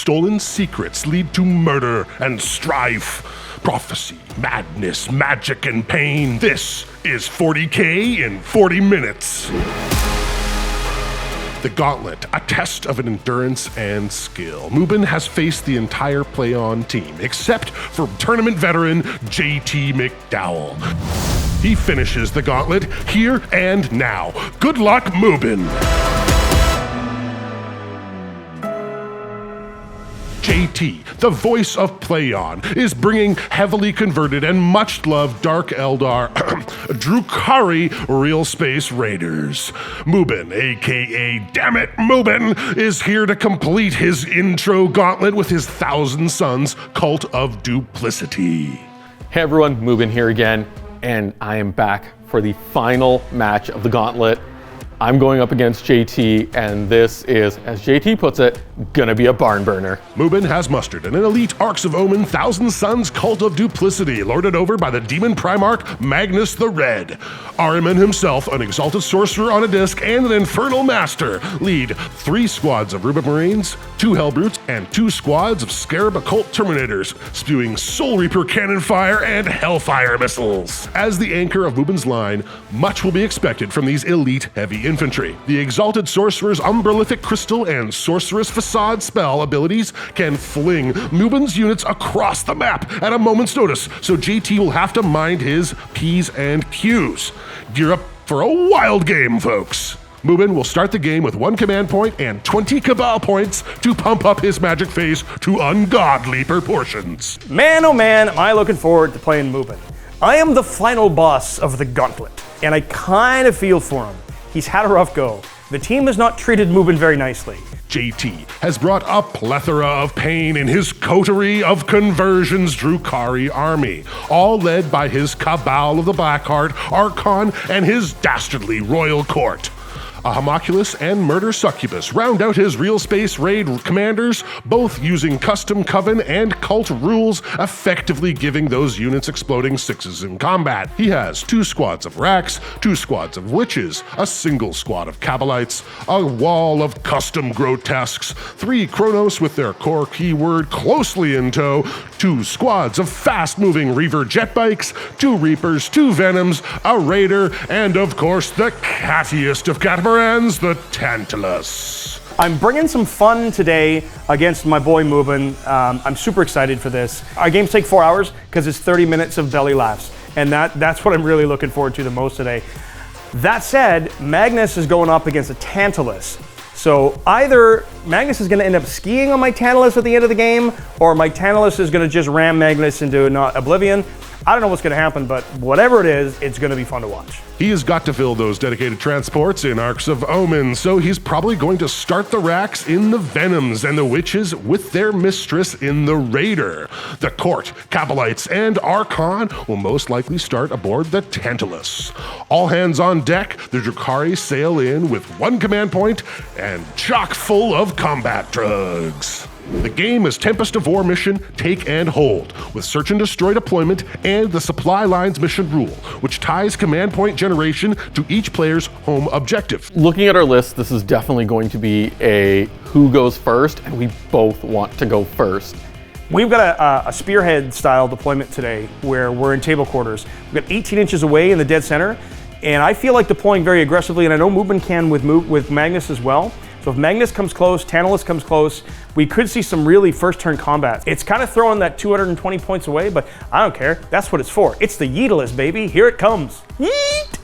stolen secrets lead to murder and strife. Prophecy, madness, magic, and pain. This is 40K in 40 minutes. The Gauntlet, a test of endurance and skill. Mubin has faced the entire play-on team, except for tournament veteran JT McDowell. He finishes the Gauntlet here and now. Good luck, Mubin! JT, the voice of Playon, is bringing heavily converted and much-loved Dark Eldar Drukhari Realspace Raiders. Mubin, aka Dammit Mubin, is here to complete his intro gauntlet with his Thousand Sons Cult of Duplicity. Hey everyone, Mubin here again, and I am back for the final match of the gauntlet. I'm going up against JT, and this is, as JT puts it, gonna be a barn burner. Mubin has mustered an elite Arks of Omen Thousand Sons Cult of Duplicity, lorded over by the Demon Primarch Magnus the Red. Ahriman himself, an exalted sorcerer on a disc, and an infernal master, lead 3 squads of Rubik Marines, 2 Hellbrutes, and 2 squads of Scarab Occult Terminators, spewing Soul Reaper cannon fire and Hellfire missiles. As the anchor of Mubin's line, much will be expected from these elite heavy infantry. The Exalted Sorcerer's Umbralific Crystal and Sorceress Facade spell abilities can fling Mubin's units across the map at a moment's notice, so JT will have to mind his P's and Q's. Gear up for a wild game, folks. Mubin will start the game with 1 command point and 20 Kabal points to pump up his magic phase to ungodly proportions. Man, oh man, am I looking forward to playing Mubin. I am the final boss of the Gauntlet, and I kind of feel for him. He's had a rough go. The team has not treated Mubin very nicely. JT has brought a plethora of pain in his coterie of conversions Drukhari army, all led by his Kabal of the Blackheart, Archon, and his dastardly royal court. A homunculus and murder succubus round out his Realspace raid commanders, both using custom Coven and cult rules, effectively giving those units exploding 6s in combat. He has 2 squads of Raks, 2 squads of Witches, a single squad of Kabalites, a wall of custom Grotesques, 3 Chronos with their core keyword closely in tow, 2 squads of fast-moving Reaver jet bikes, 2 Reapers, 2 Venoms, a Raider, and of course the cattiest of catamarans, the Tantalus. I'm bringing some fun today against my boy Mubin. I'm super excited for this. Our games take 4 hours because it's 30 minutes of belly laughs, and that's what I'm really looking forward to the most today. That said, Magnus is going up against a Tantalus. So either Magnus is going to end up skiing on my Tantalus at the end of the game, or my Tantalus is going to just ram Magnus into oblivion. I don't know what's going to happen, but whatever it is, it's going to be fun to watch. He has got to fill those dedicated transports in Arks of Omen, so he's probably going to start the Raks in the Venoms and the Witches with their mistress in the Raider. The Court, Kabalites, and Archon will most likely start aboard the Tantalus. All hands on deck, the Drukhari sail in with 1 command point and chock full of combat drugs. The game is Tempest of War mission Take and Hold, with Search and Destroy deployment and the Supply Lines mission rule, which ties command point generation to each player's home objective. Looking at our list, this is definitely going to be a who goes first, and we both want to go first. We've got a spearhead style deployment today where we're in table quarters. We've got 18 inches away in the dead center, and I feel like deploying very aggressively, and I know Mubin can with Magnus as well. So if Magnus comes close, Tantalus comes close, we could see some really first turn combat. It's kind of throwing that 220 points away, but I don't care. That's what it's for. It's the Yeetalus, baby. Here it comes. Yeet!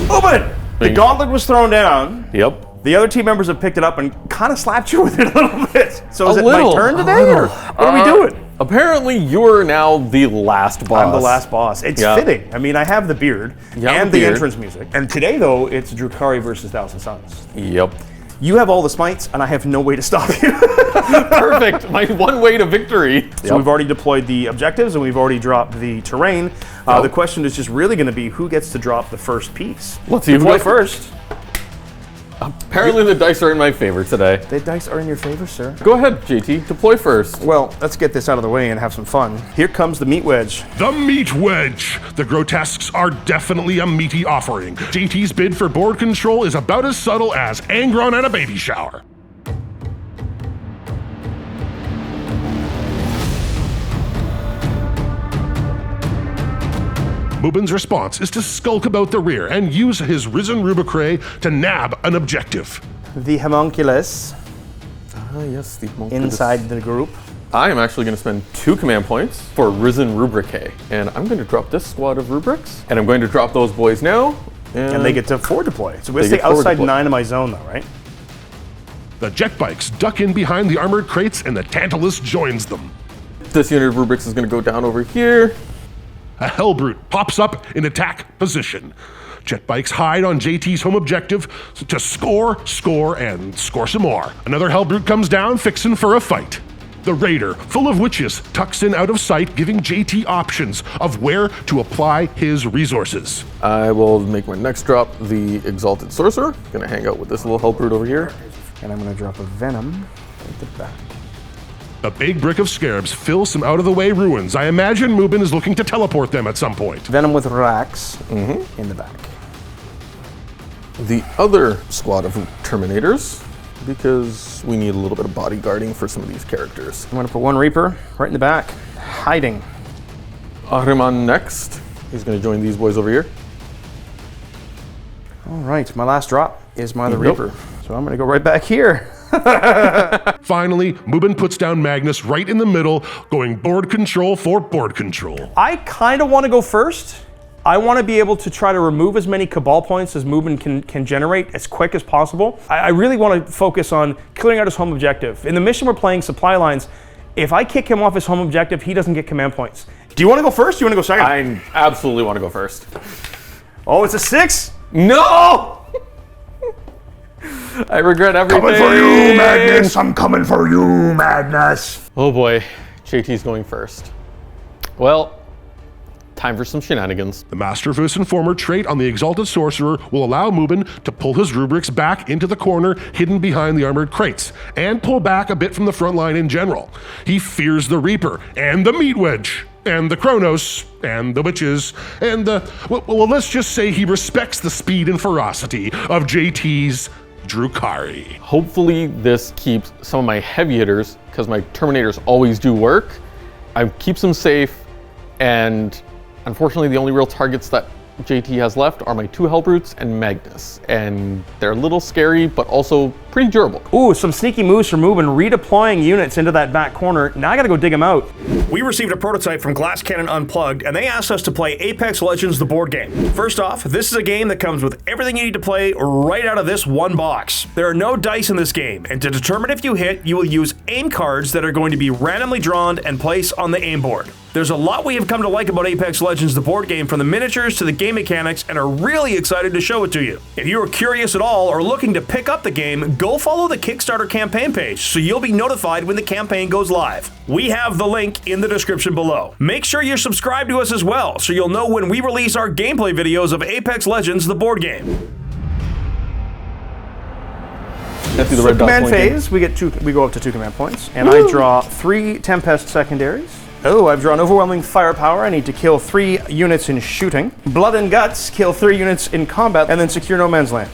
Open! The gauntlet was thrown down. Yep. The other team members have picked it up and kind of slapped you with it a little bit. So is it little, my turn today, or what are we doing? Apparently, you're now the last boss. I'm the last boss. It's fitting. I mean, I have the beard and the entrance music. And today, though, it's Drukhari versus Thousand Sons. Yep. You have all the smites, and I have no way to stop you. Perfect. My one way to victory. So we've already deployed the objectives, and we've already dropped the terrain. The question is just really going to be who gets to drop the first piece. Let's see who deploy gets first. Apparently the dice are in my favor today. The dice are in your favor, sir. Go ahead, JT, deploy first. Well, let's get this out of the way and have some fun. Here comes the meat wedge. The Meat Wedge! The grotesques are definitely a meaty offering. JT's bid for board control is about as subtle as Angron at a baby shower. Mubin's response is to skulk about the rear and use his risen Rubicray to nab an objective. The homunculus Yes, the inside the group. I am actually going to spend 2 command points for Risen Rubricae. And I'm going to drop this squad of rubrics. And I'm going to drop those boys now. And they get to forward deploy. So we They stay get forward outside deploy. 9 of my zone though, right? The jet bikes duck in behind the armored crates and the Tantalus joins them. This unit of rubrics is going to go down over here. A Hellbrute pops up in attack position. Jet bikes hide on JT's home objective to score, and score some more. Another Hellbrute comes down, fixin' for a fight. The Raider, full of witches, tucks in out of sight, giving JT options of where to apply his resources. I will make my next drop the Exalted Sorcerer. Going to hang out with this little Hellbrute over here. And I'm going to drop a Venom at the back. A big brick of scarabs fills some out-of-the-way ruins. I imagine Mubin is looking to teleport them at some point. Venom with Racks in the back. The other squad of Terminators, because we need a little bit of bodyguarding for some of these characters. I'm going to put 1 Reaper right in the back, hiding. Ahriman next. He's going to join these boys over here. All right, my last drop is my other Nope. Reaper. So I'm going to go right back here. Finally, Mubin puts down Magnus right in the middle, going board control for board control. I kind of want to go first. I want to be able to try to remove as many Cabal points as Mubin can generate as quick as possible. I really want to focus on clearing out his home objective. In the mission we're playing Supply Lines, if I kick him off his home objective, he doesn't get command points. Do you want to go first? Do you want to go second? I absolutely want to go first. Oh, it's a 6? No! I regret everything. Coming for you, Magnus! I'm coming for you, Magnus! Oh boy, JT's going first. Well, time for some shenanigans. The Master of his Informer trait on the Exalted Sorcerer will allow Mubin to pull his rubrics back into the corner hidden behind the armored crates, and pull back a bit from the front line in general. He fears the Reaper, and the Meat Wedge, and the Chronos, and the Witches, and the... Well, let's just say he respects the speed and ferocity of JT's Drukhari. Hopefully this keeps some of my heavy hitters, because my Terminators always do work. I keeps them safe, and unfortunately the only real targets that JT has left are my 2 Hellbrutes and Magnus, and they're a little scary, but also pretty durable. Ooh, some sneaky moves from Mubin, redeploying units into that back corner. Now I gotta go dig them out. We received a prototype from Glass Cannon Unplugged, and they asked us to play Apex Legends, the board game. First off, this is a game that comes with everything you need to play right out of this one box. There are no dice in this game, and to determine if you hit, you will use aim cards that are going to be randomly drawn and placed on the aim board. There's a lot we have come to like about Apex Legends, the board game, from the miniatures to the game mechanics, and are really excited to show it to you. If you are curious at all or looking to pick up the game, go follow the Kickstarter campaign page so you'll be notified when the campaign goes live. We have the link in the description below. Make sure you're subscribed to us as well so you'll know when we release our gameplay videos of Apex Legends, the board game. Let's do the red dot Command blinking. phase, we go up to 2 command points, and I draw 3 Tempest secondaries. Oh, I've drawn Overwhelming Firepower. I need to kill 3 units in shooting. Blood and Guts, kill 3 units in combat, and then secure No Man's Land.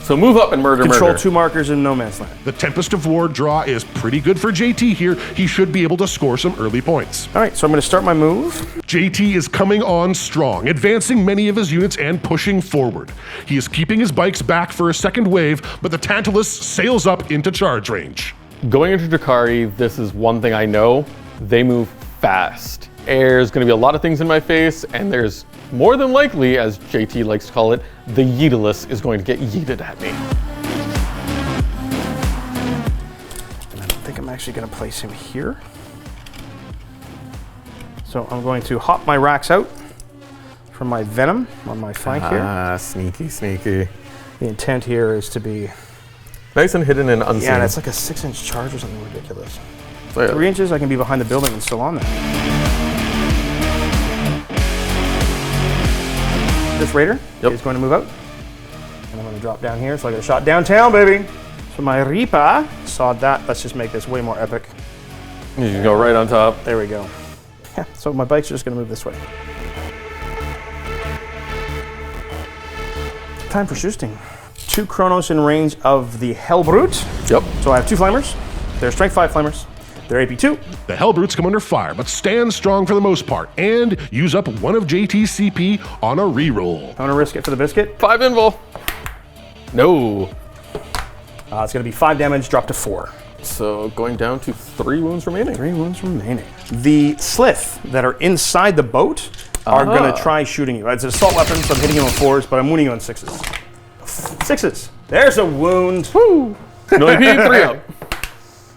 So move up and murder. Control 2 markers in No Man's Land. The Tempest of War draw is pretty good for JT here. He should be able to score some early points. All right, so I'm going to start my move. JT is coming on strong, advancing many of his units and pushing forward. He is keeping his bikes back for a second wave, but the Tantalus sails up into charge range. Going into Drukhari, this is one thing I know. They move fast. There's going to be a lot of things in my face, and there's more than likely, as JT likes to call it, the Yeetalus is going to get yeeted at me. And I don't think I'm actually going to place him here. So I'm going to hop my racks out from my Venom on my flank here. Ah, sneaky, sneaky. The intent here is to be... Nice and hidden and unseen. Yeah, and it's like a 6-inch charge or something ridiculous. So, yeah. 3 inches, I can be behind the building and still on there. This Raider is going to move out. And I'm going gonna drop down here, so I get a shot downtown, baby. So my Reaper saw that. Let's just make this way more epic. You can go right on top. There we go. Yeah, so my bike's just gonna move this way. Time for shooting. 2 Chronos in range of the Hellbrute. Yep. So I have 2 Flamers. They're Strength 5 Flamers. They're AP 2. The Hellbrutes come under fire, but stand strong for the most part, and use up one of JT's CP on a reroll. I'm gonna risk it for the biscuit. 5 invul. No. It's gonna be 5 damage, drop to 4. So going down to 3 wounds remaining. 3 wounds remaining. The Sslyth that are inside the boat are gonna try shooting you. It's an assault weapon, so I'm hitting you on 4s, but I'm wounding you on 6s. 6s. There's a wound. Woo. No AP, 3 up.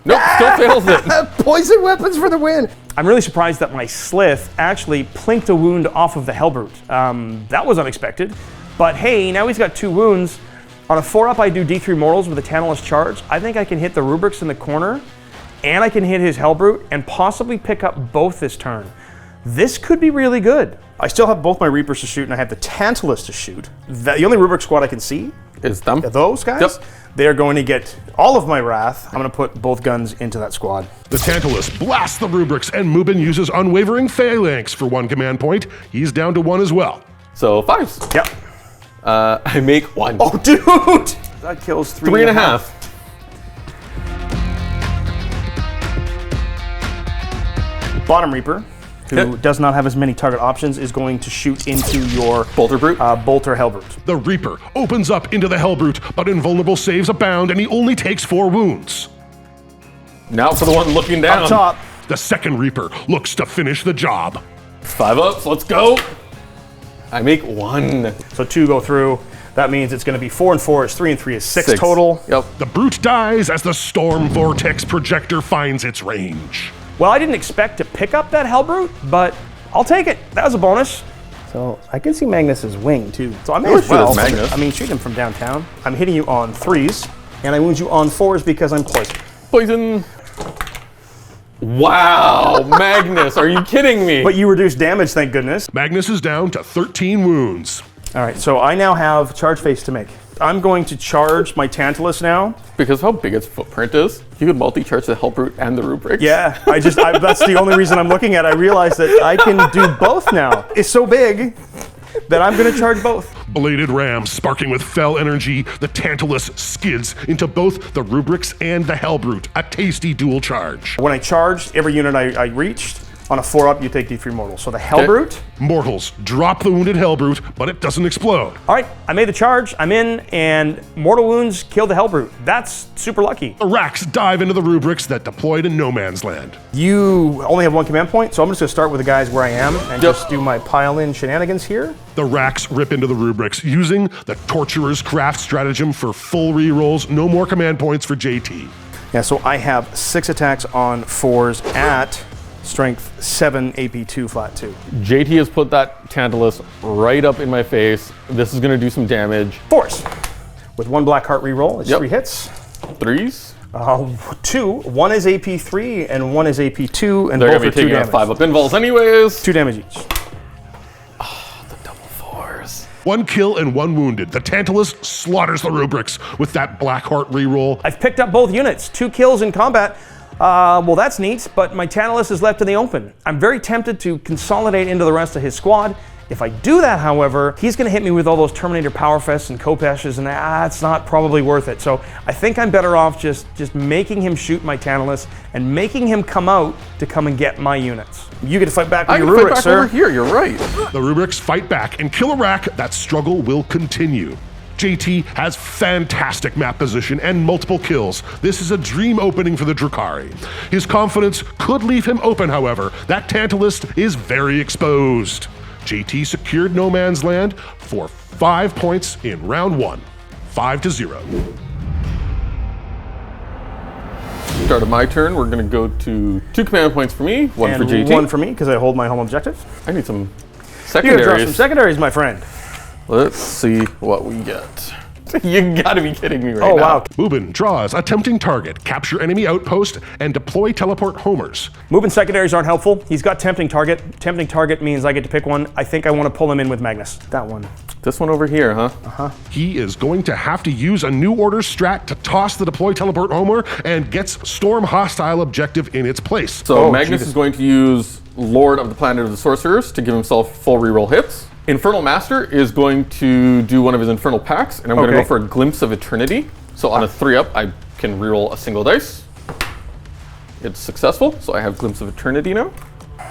Nope, still fails it. Poison weapons for the win. I'm really surprised that my Sslyth actually plinked a wound off of the Hellbrute. That was unexpected. But hey, now he's got 2 wounds. On a 4-up, I do D3 mortals with a Tantalus charge. I think I can hit the Rubrics in the corner, and I can hit his Hellbrute, and possibly pick up both this turn. This could be really good. I still have both my Reapers to shoot, and I have the Tantalus to shoot. The only Rubric squad I can see Is them? are those guys. Yep. They are going to get all of my wrath. I'm going to put both guns into that squad. The Tantalus blasts the Rubrics, and Mubin uses Unwavering Phalanx for 1 command point. He's down to 1 as well. So 5s. Yep. I make 1. Oh, dude! That kills 3.5. Bottom Reaper, who does not have as many target options, is going to shoot into your Bolter Brute. Bolter Hellbrute. The Reaper opens up into the Hellbrute, but invulnerable saves abound, and he only takes 4 wounds. Now for the one looking down. Up top. The second Reaper looks to finish the job. 5 ups, let's go. I make 1. So 2 go through. That means it's going to be 4 and 4 is 3 and 3 is 6 total. Yep. The Brute dies as the Storm Vortex projector finds its range. Well, I didn't expect to pick up that Hellbrute, but I'll take it. That was a bonus. So I can see Magnus's wing too. So I may as shoot well. his Magnus. I mean, shoot him from downtown. I'm hitting you on 3s, and I wound you on 4s because I'm poisoned. Poison. Wow, Magnus, are you kidding me? But you reduce damage, thank goodness. Magnus is down to 13 wounds. All right, so I now have charge face to make. I'm going to charge my Tantalus now. Because of how big its footprint is, you could multi-charge the Hellbrute and the Rubrics. Yeah, that's the only reason I'm looking at it. I realize that I can do both now. It's so big that I'm going to charge both. Bladed Ram sparking with fell energy, the Tantalus skids into both the Rubrics and the Hellbrute, a tasty dual charge. When I charged, every unit I reached, on a 4-up, you take D3 mortals. So the Hellbrute. Mortals drop the wounded Hellbrute, but it doesn't explode. All right, I made the charge, I'm in, and mortal wounds kill the Hellbrute. That's super lucky. The Racks dive into the Rubrics that deployed in No Man's Land. You only have 1 command point, so I'm just gonna start with the guys where I am and just do my pile-in shenanigans here. The Racks rip into the Rubrics, using the Torturer's Craft stratagem for full rerolls, no more command points for JT. Yeah, so I have 6 attacks on 4s at Strength 7, AP 2, flat 2. JT has put that Tantalus right up in my face. This is gonna do some damage. 4s. With 1 black heart reroll, it's 3 hits. 3s. 2. 1 is AP 3 and 1 is AP 2, and They're both gonna are be 2 taking damage. 5 up invuls anyways. 2 damage each. The double 4s. 1 kill and 1 wounded. The Tantalus slaughters the Rubrics with that Blackheart reroll. I've picked up both units. 2 kills in combat. Well, that's neat, but my Tantalus is left in the open. I'm very tempted to consolidate into the rest of his squad. If I do that, however, he's going to hit me with all those Terminator Power Fests and Kopeshes, and that's not probably worth it. So I think I'm better off just making him shoot my Tantalus and making him come out to come and get my units. You get to fight back with I your can fight Rubric, back sir. over here, you're right. The Rubrics fight back and kill a Rack. That struggle will continue. JT has fantastic map position and multiple kills. This is a dream opening for the Drukhari. His confidence could leave him open, however. That Tantalus is very exposed. JT secured No Man's Land for 5 points in round 1. 5-0. Start of my turn, we're gonna go to 2 command points for me, 1 for And JT. 1 for me, because I hold my home objective. I need some You gotta secondaries. draw some secondaries, my friend. Let's see what we get. You gotta be kidding me right Oh, now. wow. Mubin draws a tempting target, capture enemy outpost, and deploy teleport homers. Moving secondaries aren't helpful. He's got tempting target. Tempting target means I get to pick one. I think I want to pull him in with Magnus. That one. This one over here, huh? He is going to have to use a New Order strat to toss the deploy teleport Homer and gets Storm hostile objective in its place. So Magnus is going to use Lord of the Planet of the Sorcerers to give himself full reroll hits. Infernal Master is going to do one of his Infernal Packs, and I'm going to go for a Glimpse of Eternity. So on a 3-up, I can reroll a single dice. It's successful, so I have Glimpse of Eternity now.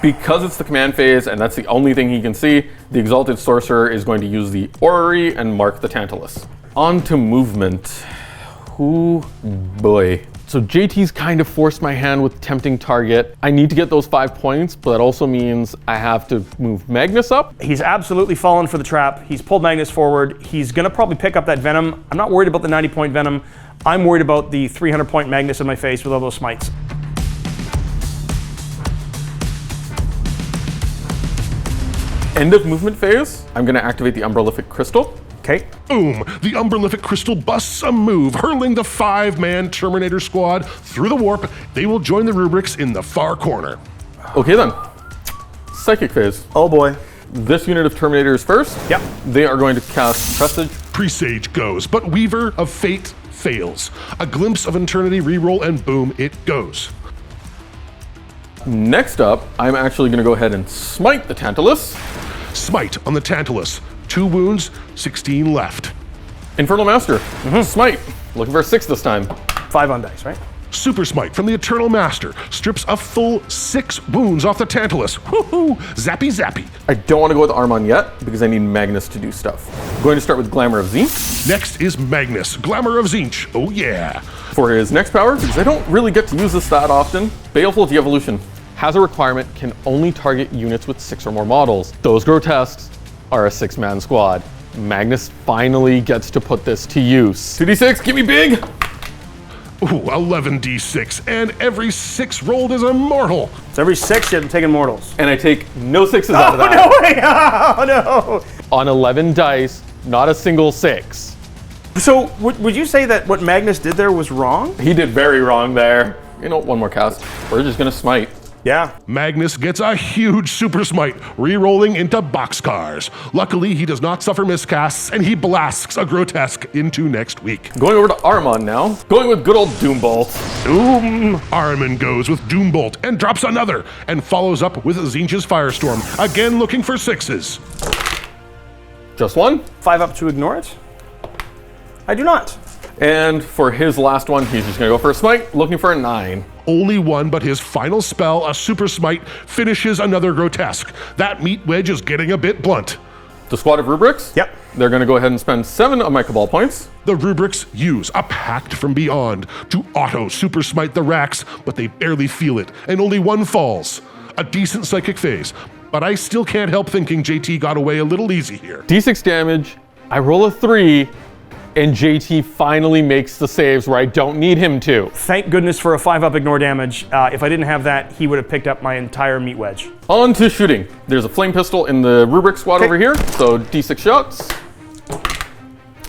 Because it's the command phase, and that's the only thing he can see, the Exalted Sorcerer is going to use the Orrery and mark the Tantalus. On to movement. Ooh, boy. So JT's kind of forced my hand with Tempting Target. I need to get those 5 points, but that also means I have to move Magnus up. He's absolutely fallen for the trap. He's pulled Magnus forward. He's going to probably pick up that Venom. I'm not worried about the 90-point Venom. I'm worried about the 300-point Magnus in my face with all those smites. End of movement phase, I'm going to activate the Umbralific Crystal. Okay. Boom! The Umbralific Crystal busts a move, hurling the 5-man Terminator squad through the warp. They will join the rubrics in the far corner. Okay then. Psychic phase. Oh boy. This unit of Terminators first. Yep. They are going to cast Presage. Presage goes, but Weaver of Fate fails. A Glimpse of Eternity reroll, and boom, it goes. Next up, I'm actually going to go ahead and smite the Tantalus. Smite on the Tantalus. 2 wounds, 16 left. Infernal Master. Smite. Looking for a 6 this time. 5 on dice, right? Super Smite from the Eternal Master strips a full 6 wounds off the Tantalus. Woohoo! Zappy zappy. I don't want to go with Armon yet because I need Magnus to do stuff. I'm going to start with Glamour of Zinch. Next is Magnus, Glamour of Zinch. Oh yeah. For his next power, because I don't really get to use this that often, Baleful De-Evolution. Has a requirement, can only target units with 6 or more models. Those grotesques are a 6-man squad. Magnus finally gets to put this to use. 2d6, give me big! Ooh, 11d6, and every 6 rolled is a mortal. So every 6 you have taken mortals. And I take no 6s out of that. No way! Oh no! On 11 dice, not a single 6. So would you say that what Magnus did there was wrong? He did very wrong there. You know, one more cast. We're just gonna smite. Yeah. Magnus gets a huge Super Smite, re-rolling into boxcars. Luckily, he does not suffer miscasts, and he blasts a grotesque into next week. Going over to Armon now. Going with good old Doombolt. Doom! Armin goes with Doombolt and drops another, and follows up with Zinch's Firestorm, again looking for 6s. Just one. 5 up to ignore it? I do not. And for his last one, he's just gonna go for a smite, looking for a 9. Only one, but his final spell, a Super Smite, finishes another grotesque. That meat wedge is getting a bit blunt. The squad of rubrics? Yep. They're gonna go ahead and spend 7 of my Cabal points. The rubrics use a pact from beyond to auto Super Smite the racks, but they barely feel it, and only one falls. A decent psychic phase, but I still can't help thinking JT got away a little easy here. D6 damage, I roll a 3, and JT finally makes the saves where I don't need him to. Thank goodness for a 5-up ignore damage. If I didn't have that, he would have picked up my entire meat wedge. On to shooting. There's a flame pistol in the rubric squad over here, so D6 shots.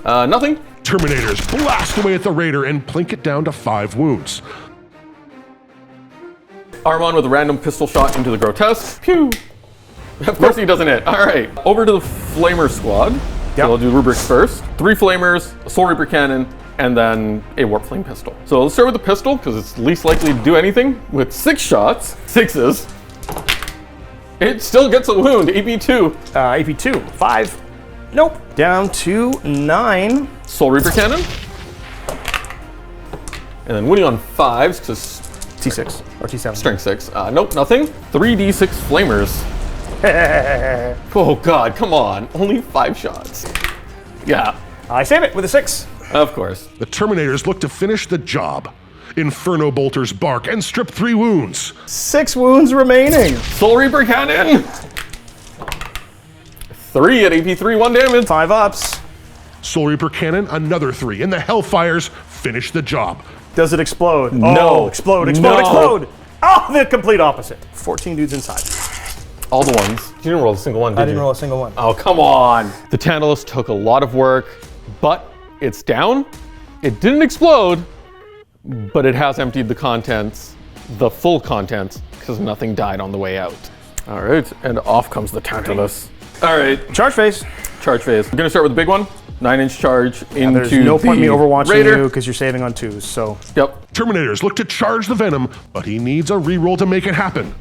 Nothing. Terminators blast away at the Raider and plink it down to 5 wounds. Armon with a random pistol shot into the grotesque. Pew! Of course he doesn't hit. All right, over to the Flamer squad. So I'll do rubrics first. 3 flamers, a Soul Reaper cannon, and then a Warp Flame pistol. So let's start with the pistol, because it's least likely to do anything. With 6 shots, 6s, it still gets a wound, AP2. AP2, 5. Nope. Down to 9. Soul Reaper cannon. And then winning on 5s, because T6, or T7. strength 6. Nope, nothing. 3d6 flamers. Oh god, come on. Only 5 shots. Yeah. I save it with a 6. Of course. The Terminators look to finish the job. Inferno Bolters bark and strip 3 wounds. 6 wounds remaining. Soul Reaper cannon! 3 at AP3, 1 damage. 5 ups. Soul Reaper cannon, another 3, and the Hellfires finish the job. Does it explode? No. Oh, explode, explode, No. explode. Oh, the complete opposite. 14 dudes inside. All the ones. You didn't roll a single one, did you? I didn't roll a single one. Oh, come on. The Tantalus took a lot of work, but it's down. It didn't explode, but it has emptied the contents, the full contents, because nothing died on the way out. All right, and off comes the Tantalus. All right, Charge phase. charge phase. I'm gonna start with the big one. 9-inch charge into There's no point in me the overwatching Raider. you because you're saving on 2s, so. Yep. Terminators look to charge the Venom, but he needs a reroll to make it happen.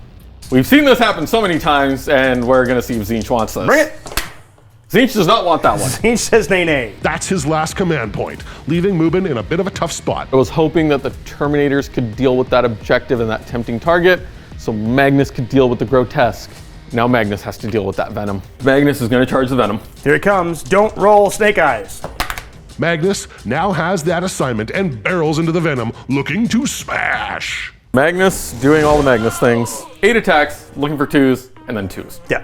We've seen this happen so many times, and we're gonna see if Tzeentch wants this. Bring it. Tzeentch does not want that one. He says nay nay. That's his last command point, leaving Mubin in a bit of a tough spot. I was hoping that the Terminators could deal with that objective and that tempting target, so Magnus could deal with the grotesque. Now Magnus has to deal with that Venom. Magnus is gonna charge the Venom. Here it comes. Don't roll snake eyes. Magnus now has that assignment and barrels into the Venom, looking to smash. Magnus doing all the Magnus things. 8 attacks, looking for 2s, and then 2s. Yeah.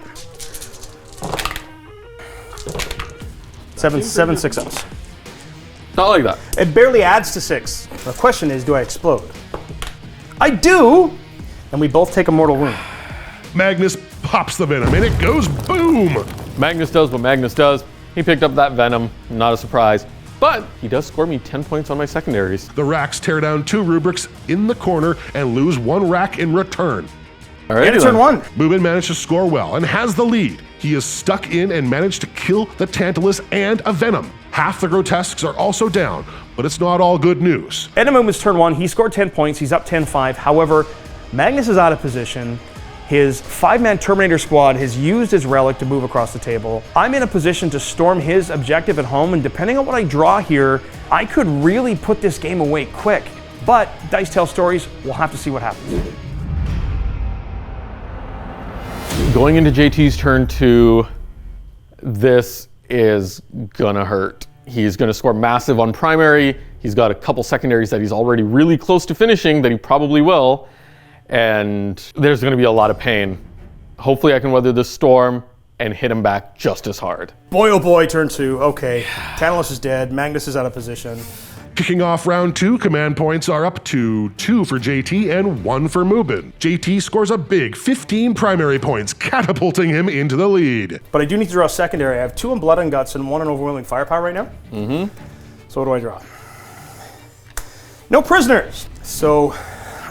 7 6-0s. Not like that. It barely adds to 6. The question is, do I explode? I do! And we both take a mortal wound. Magnus pops the Venom and it goes boom. Magnus does what Magnus does. He picked up that Venom, not a surprise. But he does score me 10 points on my secondaries. The racks tear down 2 rubrics in the corner and lose 1 rack in return. All right, And turn 1. Mubin managed to score well and has the lead. He is stuck in and managed to kill the Tantalus and a Venom. Half the grotesques are also down, but it's not all good news. Edmund was turn 1. He scored 10 points. He's up 10-5. However, Magnus is out of position. His 5-man Terminator squad has used his relic to move across the table. I'm in a position to storm his objective at home, and depending on what I draw here, I could really put this game away quick. But Dice Tell Stories, we'll have to see what happens. Going into JT's turn 2, this is gonna hurt. He's gonna score massive on primary. He's got a couple secondaries that he's already really close to finishing that he probably will. And there's gonna be a lot of pain. Hopefully I can weather this storm and hit him back just as hard. Boy, oh boy, turn 2. Okay, Tantalus is dead. Magnus is out of position. Kicking off round 2, command points are up to 2 for JT and 1 for Mubin. JT scores a big 15 primary points, catapulting him into the lead. But I do need to draw a secondary. I have 2 in Blood and Guts and 1 in Overwhelming Firepower right now. So what do I draw? No prisoners! So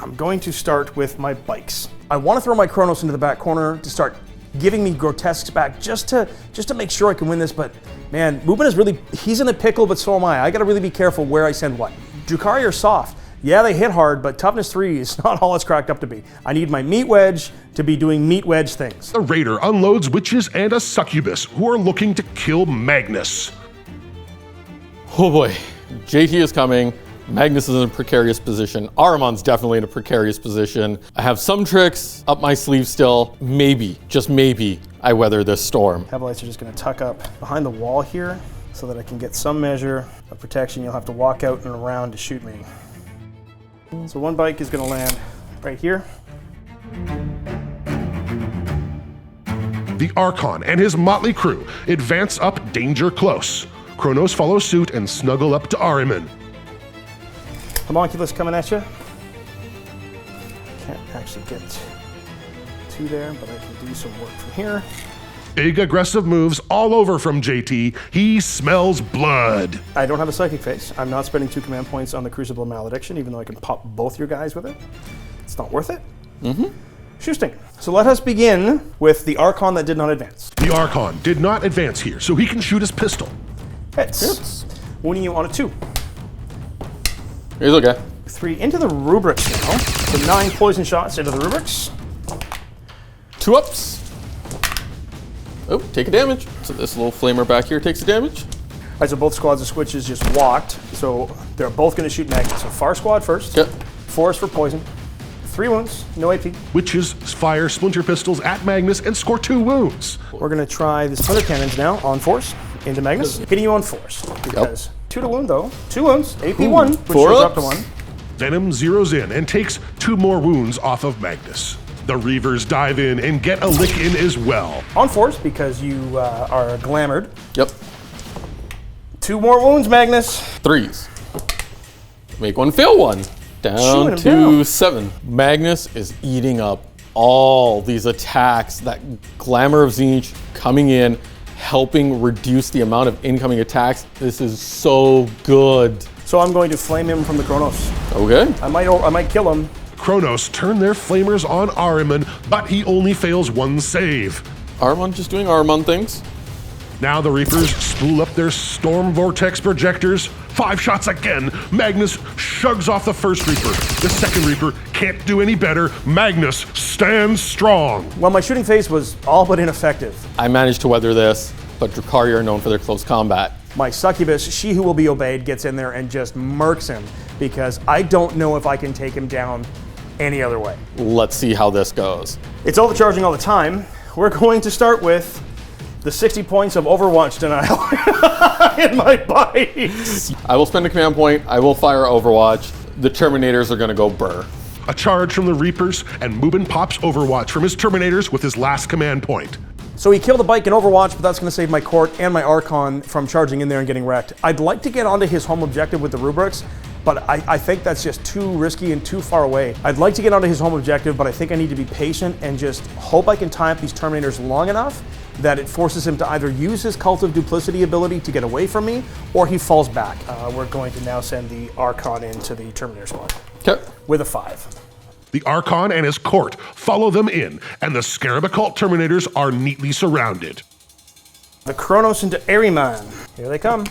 I'm going to start with my bikes. I want to throw my Chronos into the back corner to start giving me grotesques back just to make sure I can win this, but man, Mubin is really, he's in a pickle, but so am I. I gotta really be careful where I send what. Drukhari are soft. Yeah, they hit hard, but toughness 3 is not all it's cracked up to be. I need my meat wedge to be doing meat wedge things. The Raider unloads witches and a succubus who are looking to kill Magnus. Oh boy, JT is coming. Magnus is in a precarious position. Ahriman's definitely in a precarious position. I have some tricks up my sleeve still. Maybe, just maybe, I weather this storm. Kabalites are just gonna tuck up behind the wall here so that I can get some measure of protection. You'll have to walk out and around to shoot me. So one bike is gonna land right here. The Archon and his motley crew advance up danger close. Kronos follows suit and snuggle up to Ahriman. Homunculus coming at you. Can't actually get to there, but I can do some work from here. Big aggressive moves all over from JT. He smells blood. I don't have a psychic phase. I'm not spending 2 command points on the Crucible Malediction, even though I can pop both your guys with it. It's not worth it. Shoosting. So let us begin with the Archon that did not advance. The Archon did not advance here, so he can shoot his pistol. Hits. Wounding you on a 2. He's okay. 3 into the rubrics now. So 9 poison shots into the rubrics. 2 ups. Oh, take a damage. So this little flamer back here takes a damage. All right, so both squads of Squitches just walked. So they're both going to shoot Magnus. So far squad first. Yep. 4 is for poison. 3 wounds, no AP. Witches fire splinter pistols at Magnus and score 2 wounds. We're going to try the splinter cannons now on force into Magnus. Hitting you on force. Because 2 to wound though. 2 wounds, AP 1, which 4 goes ups. up to 1. Venom zeroes in and takes 2 more wounds off of Magnus. The Reavers dive in and get a lick in as well. On force because you are glamored. Yep. 2 more wounds, Magnus. 3s. Make 1, fail 1. Down Shooting him to down. 7. Magnus is eating up all these attacks. That glamour of Tzeentch coming in, helping reduce the amount of incoming attacks. This is so good. So I'm going to flame him from the Chronos. Okay. I might kill him. Kronos turn their flamers on Ahriman, but he only fails 1 save. Armon just doing Armon things. Now the Reapers spool up their Storm Vortex projectors. 5 shots again. Magnus shrugs off the first Reaper. The second Reaper can't do any better. Magnus stands strong. Well, my shooting phase was all but ineffective. I managed to weather this, but Drukhari are known for their close combat. My succubus, she who will be obeyed, gets in there and just murks him because I don't know if I can take him down any other way. Let's see how this goes. It's overcharging all the time. We're going to start with the 60 points of Overwatch denial in my bikes. I will spend a command point. I will fire Overwatch. The Terminators are going to go burr. A charge from the Reapers, and Mubin pops Overwatch from his Terminators with his last command point. So he killed the bike in Overwatch, but that's going to save my court and my Archon from charging in there and getting wrecked. I'd like to get onto his home objective with the rubrics, but I think that's just too risky and too far away. I'd like to get onto his home objective, but I think I need to be patient and just hope I can tie up these Terminators long enough that it forces him to either use his Cult of Duplicity ability to get away from me, or he falls back. We're going to now send the Archon into the Terminator spawn Okay. with a 5. The Archon and his court follow them in, and the Scarab Occult Terminators are neatly surrounded. The Kronos into Ahriman. Here they come.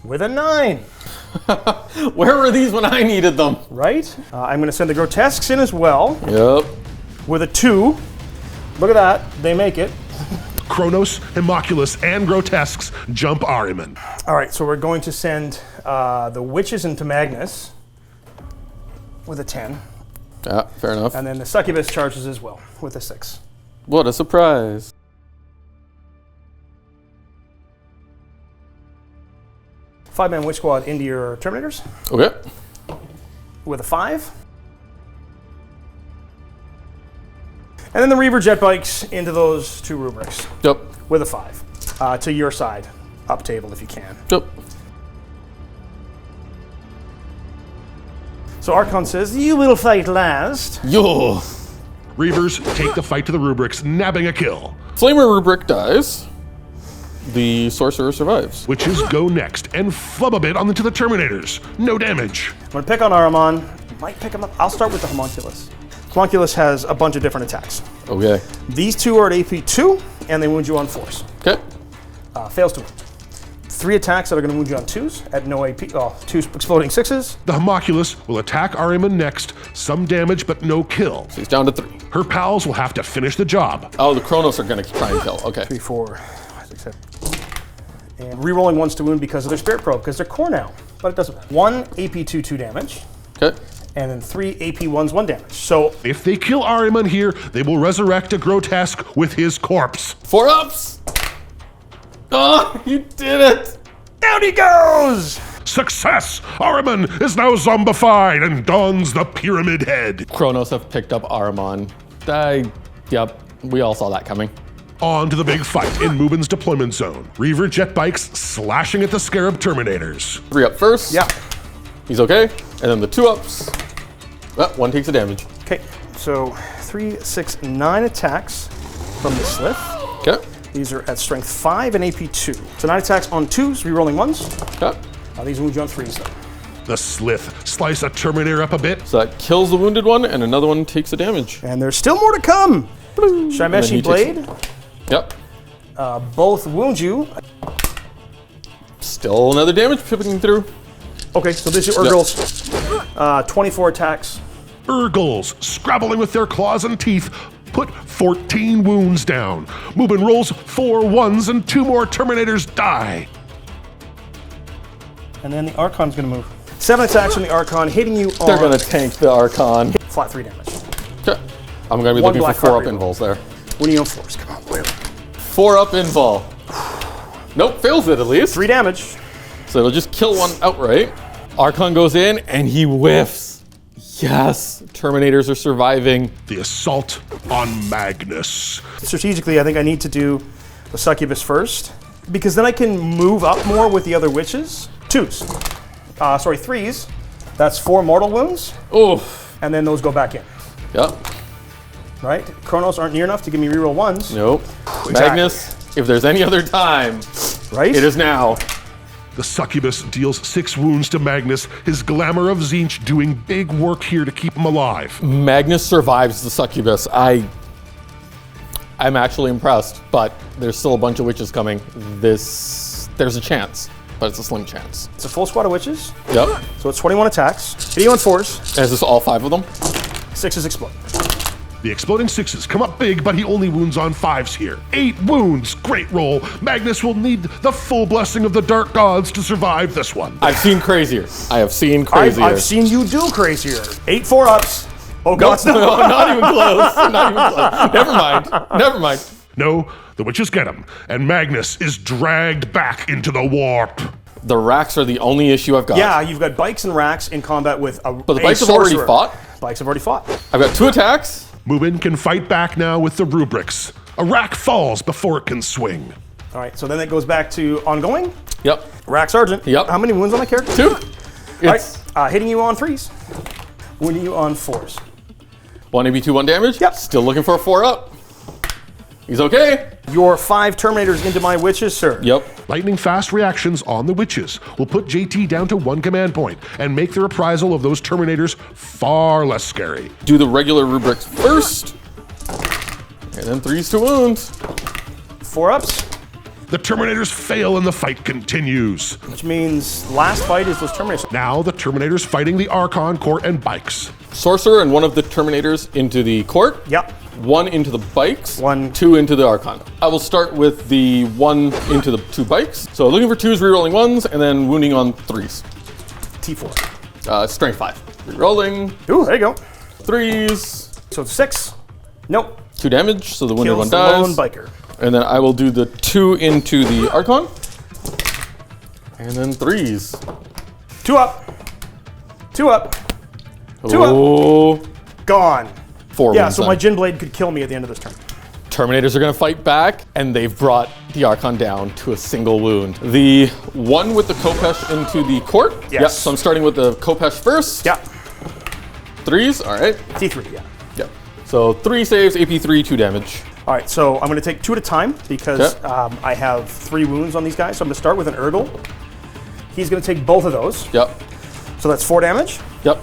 With a 9. Where were these when I needed them? Right? I'm going to send the Grotesques in as well. Yep. With a 2. Look at that. They make it. Kronos, Homunculus, and Grotesques jump Ahriman. All right, so we're going to send the Witches into Magnus with a 10. Yeah, fair enough. And then the Succubus charges as well with a 6. What a surprise. Five-man Witch Squad into your Terminators Okay. with a 5. And then the Reaver Jet Bikes into those 2 rubrics Yep. with a 5. To your side, up table if you can. Yep. So Archon says, "You will fight last." Yo. Reavers take the fight to the rubrics, nabbing a kill. Flamer rubric dies. The sorcerer survives. Witches go next and flub a bit onto the Terminators. No damage. I'm going to pick on Ahriman. Might pick him up. I'll start with the Homunculus. Homunculus has a bunch of different attacks. Okay. These 2 are at AP 2, and they wound you on 4s. Okay. Fails to wound. 3 attacks that are going to wound you on 2s at no AP. 2 exploding 6s. The Homunculus will attack Ahriman next. Some damage, but no kill. He's down to 3. Her pals will have to finish the job. Oh, the Kronos are going to try and kill. Okay. 3, 4, 5, 6, 7. And rerolling 1s to wound because of their Spirit Probe, because they're core now. But it doesn't matter. 1 AP 2, 2 damage. Okay. And then 3 AP 1s, 1 damage. So If they kill Ahriman here, they will resurrect a Grotesque with his corpse. 4 ups. Oh, you did it. down he goes! Success! Ahriman is now zombified and dons the pyramid head. Kronos have picked up Ahriman. Yep. We all saw that coming. On to the big fight in Mubin's deployment zone. Reaver jet bikes slashing at the Scarab Terminators. 3 up first. Yeah. He's okay. And then the 2 ups. Well, 1 takes the damage. Okay, so 3, 6, 9 attacks from the Sslyth. Okay. These are at strength 5 and AP 2. So 9 attacks on 2s, rerolling 1s. Okay. These wound you on 3s though. The Sslyth slice a Terminator up a bit. So that kills the wounded one, and another one takes the damage. And there's still more to come. Shimeshi Blade. Yep. Both wound you. Still another damage pivoting through. Okay, so this is Ur-Ghul's 24 attacks. Ur-Ghuls, scrabbling with their claws and teeth, put 14 wounds down. Mubin rolls 4 1s and 2 more Terminators die. And then the Archon's gonna move. 7 attacks from the Archon, hitting you on... They're gonna tank the Archon. Flat 3 damage. Okay. I'm gonna be One looking for black 4 up heart invols there. What are you on 4s? Come on, boy. 4 up invol. Nope, fails it at least. 3 damage. So it'll just kill one outright. Archon goes in and he whiffs. Yes, Terminators are surviving. The assault on Magnus. Strategically, I think I need to do the Succubus first, because then I can move up more with the other witches. 2s. 3s. That's 4 mortal wounds, Oof. and then those go back in. Yep. Right? Kronos aren't near enough to give me reroll 1s. Nope. Exactly. Magnus, if there's any other time, Right? it is now. The Succubus deals 6 wounds to Magnus, his Glamour of Tzeentch doing big work here to keep him alive. Magnus survives the Succubus. I I'm actually impressed, but there's still a bunch of witches coming. There's a chance, but it's a slim chance. It's a full squad of witches. Yep. So it's 21 attacks. Hitting you on 4s. Is this all 5 of them? 6s explode. The exploding 6s come up big, but he only wounds on 5s here. 8 wounds, great roll. Magnus will need the full blessing of the dark gods to survive this one. I've seen crazier. I have seen crazier. I've seen you do crazier. 8 4-ups. Oh God, No, not even close. Not even close. Never mind. Never mind. No, the witches get him, and Magnus is dragged back into the warp. The racks are the only issue I've got. Yeah, you've got bikes and racks in combat with a But the bikes have already fought. Bikes have already fought. I've got 2 attacks. Mubin can fight back now with the rubrics. A rack falls before it can swing. All right, so then it goes back to ongoing. Yep. Rack Sergeant. Yep. How many wounds on my character? 2. All right, hitting you on 3s. Wounding you on 4s. 1 AB2, 1 damage. Yep. Still looking for a 4-up. He's okay. Your 5 Terminators into my witches, sir. Yep. Lightning fast reactions on the witches will put JT down to 1 command point and make the reprisal of those Terminators far less scary. Do the regular rubrics first. And then 3s to wound. 4-ups, The Terminators fail and the fight continues. which means last fight is those Terminators. Now the Terminators fighting the Archon, Court, and bikes. Sorcerer and 1 of the Terminators into the court. Yep. 1 into the bikes. 1. 2 into the Archon. I will start with the 1 into the 2 bikes. So looking for 2s, rerolling 1s, and then wounding on 3s. T4. Strength 5. Rerolling. Ooh, there you go. 3s. So it's 6. Nope. 2 damage, so the wounded Kills one the lone dies. biker. And then I will do the 2 into the Archon. And then 3s. 2 up. 2 up. 2 Oh. up. Gone. 4 Yeah, wounds so then. my Gin Blade could kill me at the end of this turn. Terminators are going to fight back, and they've brought the Archon down to a single wound. The 1 with the Kopesh into the court. Yes. Yep, so I'm starting with the Kopesh first. Yeah. 3s, all right. T3, yeah. Yep. So 3 saves, AP3, 2 damage. All right, so I'm going to take 2 at a time because Okay. I have 3 wounds on these guys. So I'm going to start with an Ur-Ghul. He's going to take both of those. Yep. So that's 4 damage. Yep.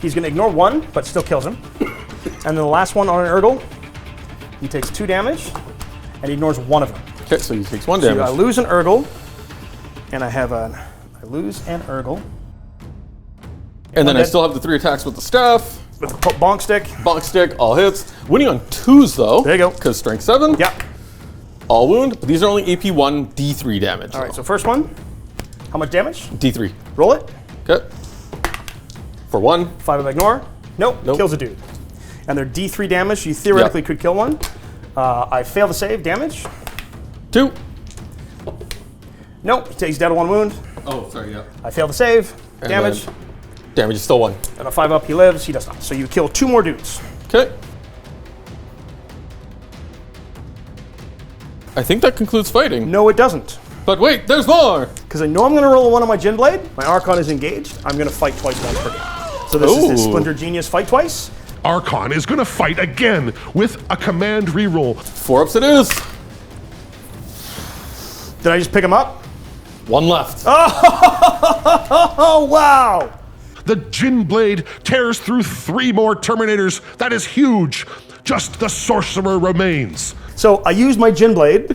He's going to ignore 1, but still kills him. And then the last one on an Ur-Ghul, he takes 2 damage, and he ignores 1 of them. Okay, so he takes 1 So I damage. lose an Ur-Ghul, and I lose an Ur-Ghul And then I dead. still have the 3 attacks with the staff. with the bonk stick. Bonk stick, all hits. Winning on 2s though. There you go. Because strength 7. Yeah. All wound, but these are only AP1, D3 damage. All right, so first one, how much damage? D3. Roll it. Okay. For 1. 5 of ignore. Nope, Nope. kills a dude. And they're D3 damage. You theoretically Yep. could kill one. I fail the save. Damage. 2. Nope, he's dead of 1 wound. Oh, sorry, yeah. I fail the save. And Damage. then damage is still 1. And a 5 up, he lives. He does not. So you kill 2 more dudes. Okay. I think that concludes fighting. No, it doesn't. But wait, there's more! Because I know I'm going to roll a 1 on my Gin Blade. My Archon is engaged. I'm going to fight twice once per game. So this is the Ooh. Splinter Genius fight twice. Archon is going to fight again with a command reroll. 4-ups it is. Did I just pick him up? 1 left. Oh, wow. The Gin Blade tears through 3 more Terminators. That is huge. Just the Sorcerer remains. So I use my Gin Blade,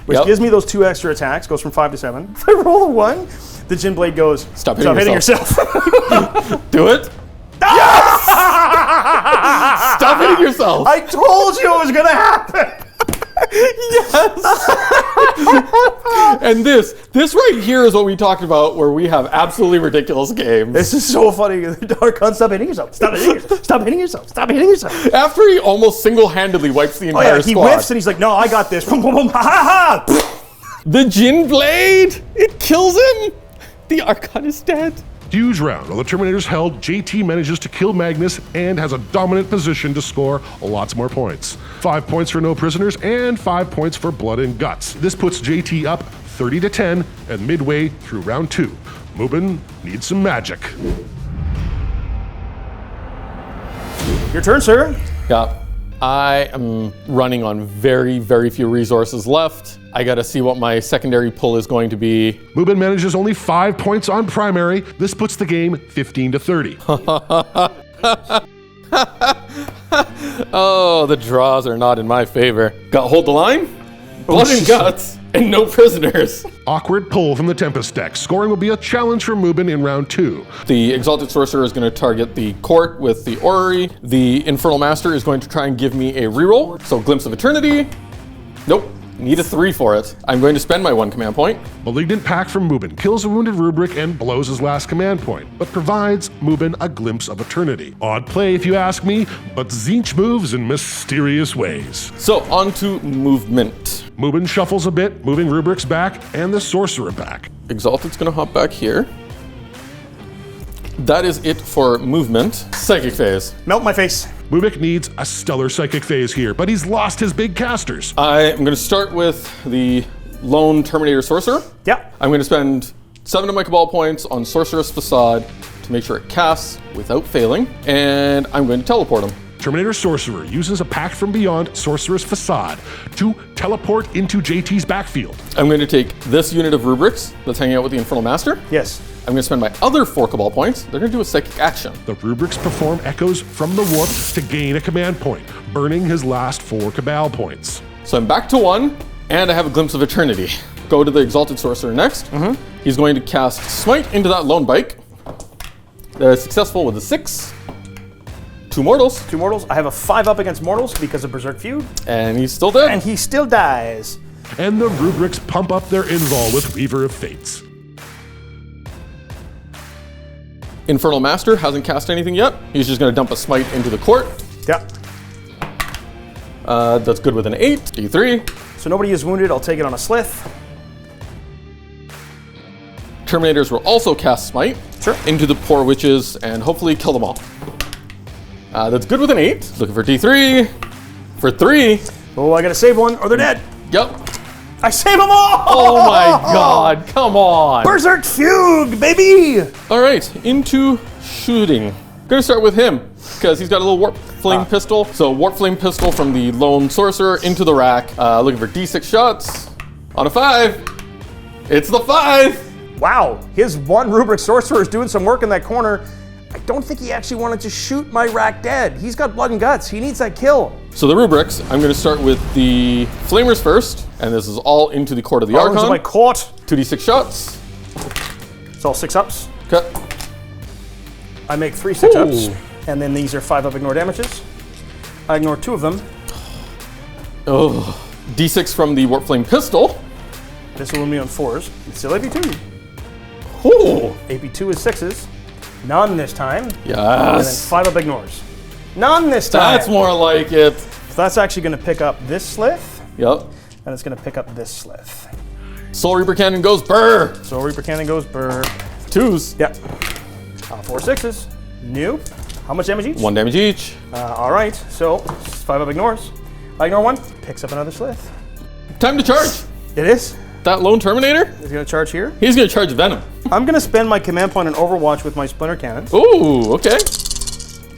which Yep. gives me those 2 extra attacks, goes from 5 to 7. If I roll a 1, the Gin Blade goes, Stop hitting yourself. Do it. Stop hitting yourself. I told you it was going to happen. And this right here is what we talked about, where we have absolutely ridiculous games. This is so funny. Archon, stop hitting yourself. Stop hitting yourself. Stop hitting yourself. Stop hitting yourself. After he almost single-handedly wipes the Oh entire yeah, he squad. whiffs and he's like, no, I got this. Boom, boom, boom. Ha ha ha. The Gin Blade! It kills him! The Archon is dead. Huge round. While the Terminators held, JT manages to kill Magnus and has a dominant position to score lots more points. 5 points for no prisoners and 5 points for blood and guts. This puts JT up 30-10 and midway through round 2. Mubin needs some magic. Your turn, sir. Yeah. I am running on very, very few resources left. I gotta see what my secondary pull is going to be. Mubin manages only 5 points on primary. This puts the game 15-30. Oh, the draws are not in my favor. Got hold the line, blood and guts, and no prisoners. Awkward pull from the Tempest deck. Scoring will be a challenge for Mubin in round 2. The Exalted Sorcerer is going to target the Court with the Orrery. The Infernal Master is going to try and give me a reroll. So Glimpse of Eternity. Nope. Need a 3 for it. I'm going to spend my 1 command point. Malignant Pact from Mubin kills a wounded rubric and blows his last command point, but provides Mubin a glimpse of eternity. Odd play if you ask me, but Tzeentch moves in mysterious ways. So on to movement. Mubin shuffles a bit, moving rubrics back and the Sorcerer back. Exalted's going to hop back here. That is it for movement. Psychic phase. Melt my face. Mubik needs a stellar psychic phase here, but he's lost his big casters. I am going to start with the Lone Terminator Sorcerer. Yeah. I'm going to spend 7 of my Cabal points on Sorceress Facade to make sure it casts without failing, and I'm going to teleport him. Terminator Sorcerer uses a Pact from Beyond Sorcerer's Facade to teleport into JT's backfield. I'm going to take this unit of rubrics that's hanging out with the Infernal Master. Yes. I'm going to spend my other 4 Cabal points. They're going to do a psychic action. The rubrics perform echoes from the warp to gain a command point, burning his last 4 Cabal points. So I'm back to 1, and I have a Glimpse of Eternity. Go to the Exalted Sorcerer next. He's going to cast Smite into that lone bike. That is successful with a 6. 2 mortals. 2 mortals. I have a 5 up against mortals because of Berserk Fugue. And he's still dead. And he still dies. And the rubrics pump up their invul with Weaver of Fates. Infernal Master hasn't cast anything yet. He's just going to dump a Smite into the Court. Yep. That's good with an 8. D3. So nobody is wounded. I'll take it on a Sslyth. Terminators will also cast Smite into the poor witches and hopefully kill them all. That's good with an 8. Looking for D3. For 3. Oh, I gotta save one or they're dead. Yep. I save them all! Oh my god, come on. Berserk Fugue, baby! All right, into shooting. Gonna start with him, because he's got a little Warp Flame Pistol. So Warp Flame Pistol from the Lone Sorcerer into the rack. Looking for D6 shots. On a 5. It's the 5! Wow, his 1 rubric sorcerer is doing some work in that corner. I don't think he actually wanted to shoot my rack dead. He's got blood and guts. He needs that kill. So the rubrics, I'm going to start with the Flamers first, and this is all into the Court of the Archon. Into my court. 2d6 shots. It's all 6 ups. Okay. I make 3 6 ups, and then these are 5 up ignore damages. I ignore 2 of them. Oh, d6 from the Warp Flame Pistol. This will be on 4s. It's still AP2. Ooh. AP2 is 6s. None this time. Yes. And then 5 up ignores. None this time. That's more like it. So that's actually going to pick up this Sslyth, Yep. and it's going to pick up this Sslyth. Soul Reaper Cannon goes burr. So Reaper Cannon goes burr. 2s. Yep. 4 6s. Nope. How much damage each? 1 damage each. All right. So 5 up ignores. I ignore 1. Picks up another Sslyth. Time to charge. It is. That Lone Terminator, He's going to charge here. he's going to charge Venom. I'm going to spend my command point on Overwatch with my Splinter Cannon. Ooh, okay.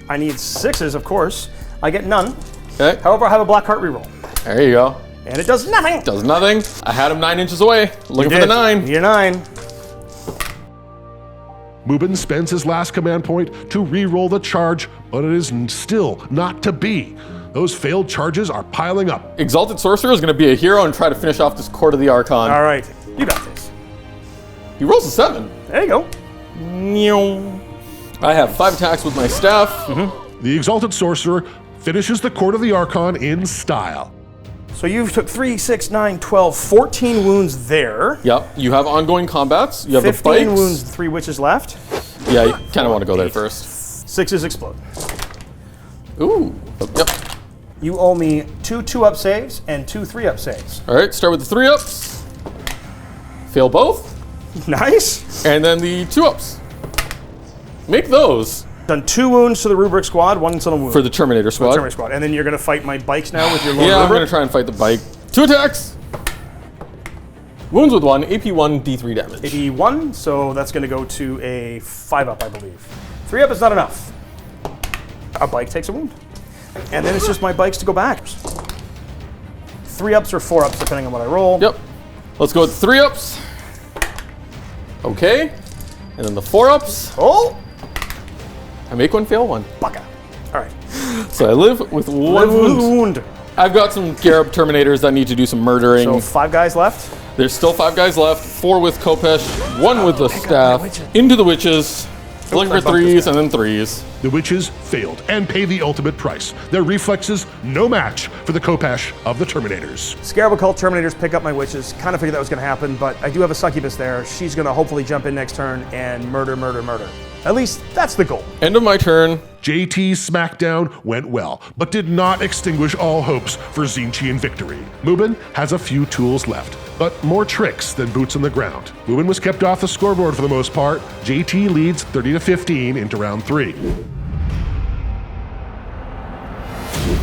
I need 6s, of course. I get none. Okay. However, I have a Black Heart reroll. There you go. And it does nothing. Does nothing. I had him 9 inches away. Looking for the 9. You're 9. Mubin spends his last command point to re-roll the charge, but it is still not to be. Those failed charges are piling up. Exalted Sorcerer is going to be a hero and try to finish off this Court of the Archon. All right. You got this. He rolls a 7. There you go. I have 5 attacks with my staff. The Exalted Sorcerer finishes the Court of the Archon in style. So you've took 3, 6, 9, 12, 14 wounds there. Yep. You have ongoing combats. You have 15 the bikes. wounds, 3 witches left. Yeah, you kind of want to go there first. 6s explode. Ooh. Yep. You owe me 2 2-up saves and 2 3-up saves. All right. Start with the 3-ups. Fail both. Nice. And then the 2-ups. Make those. Done 2 wounds to the Rubric squad, 1 on a wound. For the Terminator squad. Terminator squad. And then you're going to fight my bikes now with your lone Yeah, I'm Rubric? going to try and fight the bike. 2 attacks. Wounds with 1, AP1, D3 damage. AP1, so that's going to go to a 5-up, I believe. 3-up is not enough. A bike takes a wound. And then it's just my bikes to go back. 3-ups or 4-ups, depending on what I roll. Yep. Let's go with 3-ups. Okay. And then the 4-ups. Oh! I make 1, fail 1. Baka. All right. So I live with one Live with wound. wound. I've got some Garab Terminators that need to do some murdering. So 5 guys left. There's still 5 guys left. 4 with Kopesh, 1 with the staff. Into the witches. Looking for 3s and then 3s. The witches failed and pay the ultimate price. Their reflexes, no match for the Kopesh of the Terminators. Scarab Occult Terminators pick up my witches. Kind of figured that was going to happen, but I do have a succubus there. She's going to hopefully jump in next turn and murder. At least that's the goal. End of my turn. JT's smackdown went well, but did not extinguish all hopes for Zinchian victory. Mubin has a few tools left, but more tricks than boots on the ground. Mubin was kept off the scoreboard for the most part. JT leads 30-15 into round 3.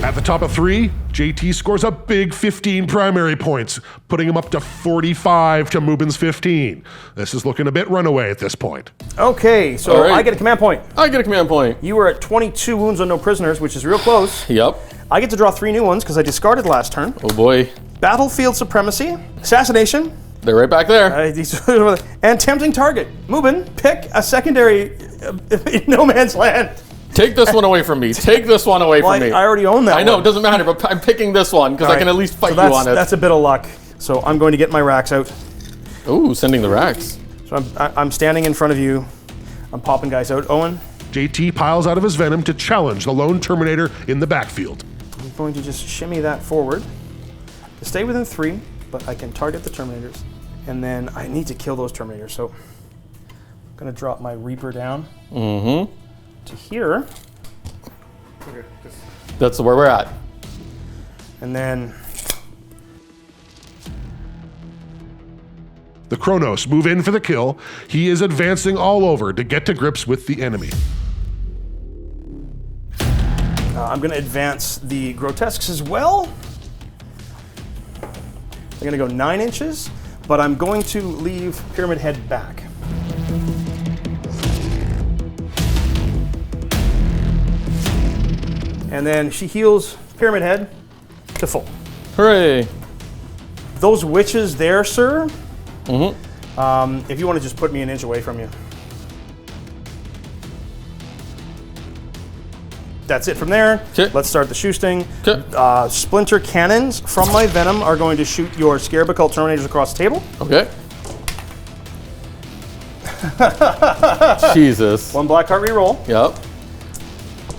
At the top of 3, JT scores a big 15 primary points, putting him up to 45 to Mubin's 15. This is looking a bit runaway at this point. Okay, so All right. I get a command point. I get a command point. You were at 22 wounds on no prisoners, which is real close. Yep. I get to draw 3 new ones because I discarded last turn. Oh boy. Battlefield Supremacy, Assassination, They're right back there. and Tempting Target. Mubin, pick a secondary in no man's land. Take this one away from me. Take this one away Well, from me. I already own that I know, one. it doesn't matter, but I'm picking this one because I can at least fight you on it. That's a bit of luck. So I'm going to get my racks out. Ooh, sending the racks. So I'm standing in front of you. I'm popping guys out. Owen, JT piles out of his venom to challenge the lone Terminator in the backfield. I'm going to just shimmy that forward to stay within 3, but I can target the Terminators. And then I need to kill those Terminators. So I'm going to drop my Reaper down to here. That's where we're at. And then The Kronos move in for the kill. He is advancing all over to get to grips with the enemy. I'm going to advance the Grotesques as well. They're going to go 9 inches, but I'm going to leave Pyramid Head back. And then she heals Pyramid Head to full. Hooray. Those witches there, sir, if you want to just put me an inch away from you. That's it from there. 'Kay. Let's start the shooting. 'Kay. Splinter cannons from my venom are going to shoot your Scarab Occult Terminators across the table. Okay. Jesus. 1 black heart reroll, Yep.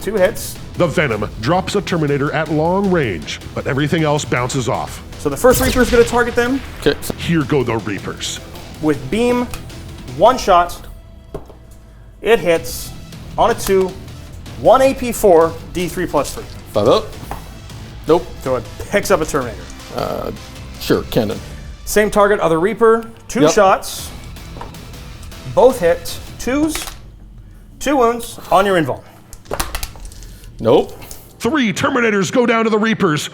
2 hits. The venom drops a Terminator at long range, but everything else bounces off. So the first Reaper is going to target them Okay. Here go the Reapers. with beam, 1 shot. It hits on a 2, 1 AP4, D3 plus 3. 5 up. Nope. So it picks up a Terminator. Sure, cannon. Same target, other Reaper, 2 Yep. shots. Both hit, 2s, 2 wounds on your invuln. Nope. 3 Terminators go down to the Reapers.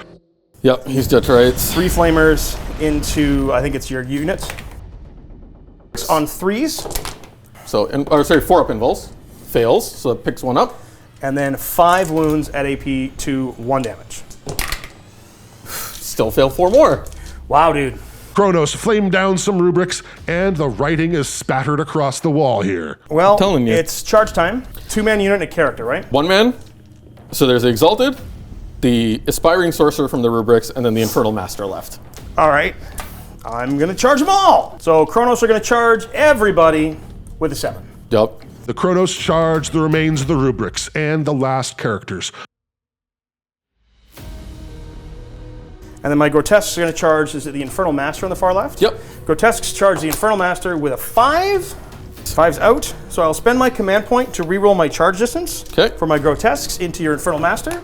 Yep, he's detrites. 3 flamers into, I think it's your unit. On 3s, So, 4 up invuls. Fails, so it picks 1 up. and then 5 wounds at AP to 1 damage. Still fail 4 more. Wow, dude. Kronos flame down some rubrics, and the writing is spattered across the wall here. Well, telling you. it's charge time. 2-man unit and a character, right? 1 man. So there's the Exalted, the Aspiring Sorcerer from the rubrics, and then the Infernal Master left. All right. I'm going to charge them all. So Kronos are going to charge everybody with a 7. Yup. The Kronos charge the remains of the rubrics and the last characters. And then my Grotesques are going to charge, is it the Infernal Master on the far left? Yep. Grotesques charge the Infernal Master with a 5. 5's out, so I'll spend my command point to reroll my charge distance 'Kay. for my Grotesques into your Infernal Master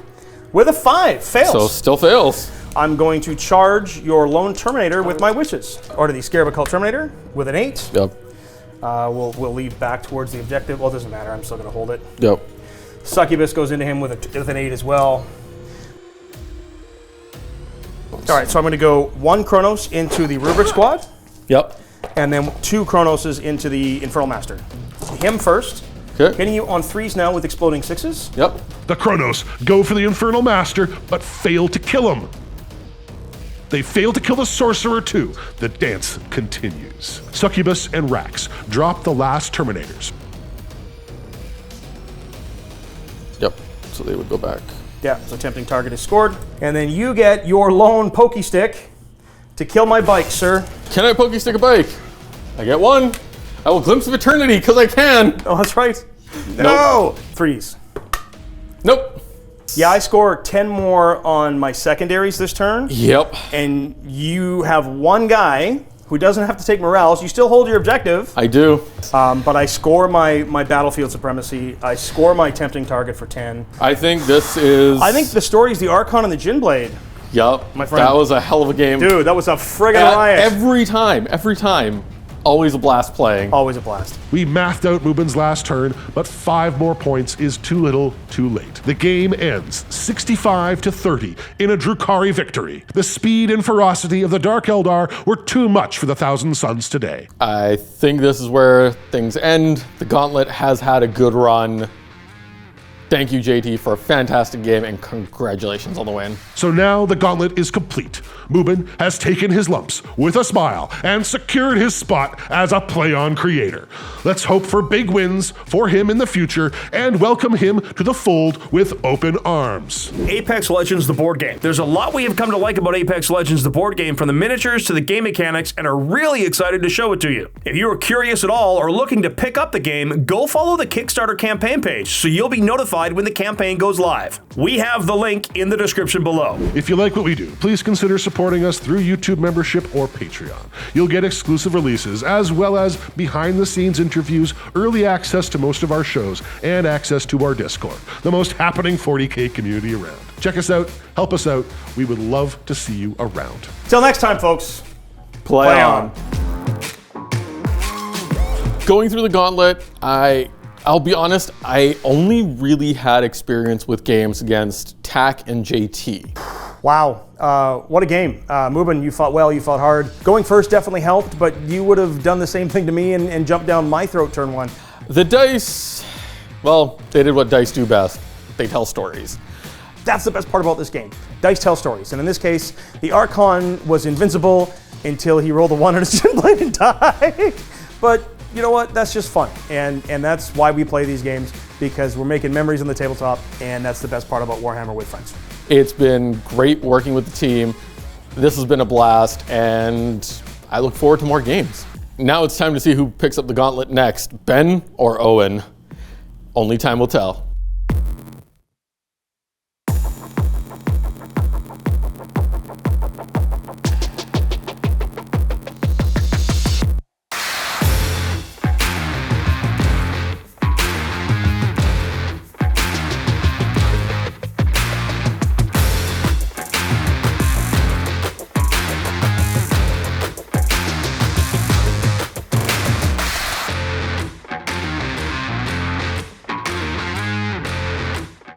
with a 5. Fails. So still fails. I'm going to charge your Lone Terminator with my Witches. Or to the Scarab Occult Terminator with an 8. Yep. We'll leave back towards the objective. Well, it doesn't matter. I'm still going to hold it. Yep. Succubus goes into him with an 8 as well. All right, so I'm going to go 1 Kronos into the Rubric Squad, Yep. and then 2 Kronoses into the Infernal Master. Him first. Okay. Hitting you on 3s now with exploding 6s. Yep. The Kronos go for the Infernal Master, but fail to kill him. They fail to kill the Sorcerer too. The dance continues. Succubus and Rax drop the last Terminators. Yep. So they would go back Yeah, so tempting target is scored. And then you get your lone pokey stick to kill my bike, sir. Can I pokey stick a bike? I get one. I will glimpse of eternity because I can. Oh, that's right. No! Freeze. Nope. Yeah, I score 10 more on my secondaries this turn. Yep. And you have one guy who doesn't have to take morales. You still hold your objective. I do. But I score my battlefield supremacy. I score my tempting target for 10. I think this is... I think the story is the Archon and the Djinn Blade. Yup. My friend. That was a hell of a game. Dude, that was a friggin' riot. Every time. Always a blast playing. Always a blast. We mathed out Mubin's last turn, but 5 more points is too little, too late. The game ends 65-30 in a Drukhari victory. The speed and ferocity of the Dark Eldar were too much for the Thousand Suns today. I think this is where things end. The Gauntlet has had a good run. Thank you, JT, for a fantastic game, and congratulations on the win. So now the Gauntlet is complete. Mubin has taken his lumps with a smile and secured his spot as a play-on creator. Let's hope for big wins for him in the future and welcome him to the fold with open arms. Apex Legends, the board game. There's a lot we have come to like about Apex Legends, the board game, from the miniatures to the game mechanics, and are really excited to show it to you. If you are curious at all or looking to pick up the game, go follow the Kickstarter campaign page so you'll be notified when the campaign goes live. We have the link in the description below. If you like what we do, please consider supporting us through YouTube membership or Patreon. You'll get exclusive releases, as well as behind-the-scenes interviews, early access to most of our shows, and access to our Discord, the most happening 40K community around. Check us out, help us out. We would love to see you around. Till next time, folks. Play on. Going through the Gauntlet, I'll be honest, I only really had experience with games against TAC and JT. Wow, what a game. Mubin, you fought well, you fought hard. Going first definitely helped, but you would have done the same thing to me and jumped down my throat turn 1. The dice, well, they did what dice do best. They tell stories. That's the best part about this game. Dice tell stories, and in this case, the Archon was invincible until he rolled a 1 on his Djinn Blade and died. But you know what? That's just fun, and that's why we play these games, because we're making memories on the tabletop, and that's the best part about Warhammer with friends. It's been great working with the team. This has been a blast, and I look forward to more games. Now it's time to see who picks up the Gauntlet next, Ben or Owen. Only time will tell.